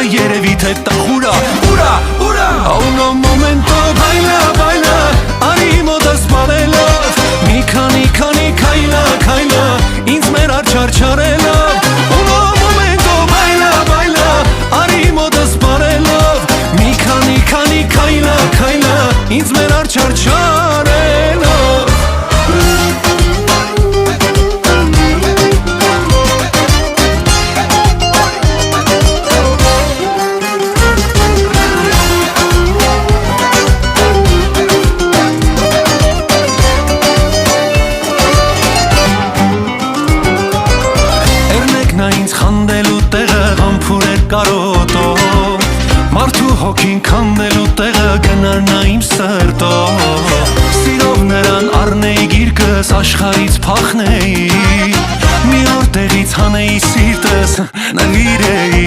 երևի թե տխուրա Ուրա, ուրա A uno momento baila, baila Արի մոտս պալելով Մի քանի քայլա, քայլա Ինձ մեր արջարչարելով Uno momento baila, baila Արի մոտս պալելով Մի քանի քայլա, քայլա Ինձ մեր արջարչարելով Նա ինձ խանդելու տեղը համբուր էր կարոտով Մարդու հոգին քանդելու տեղը գնար նա իմ սրտով Սիրով նրան առնեի գիրկս աշխարից փախնեի Մի օր տեղից հանեի սիրտս նվիրեի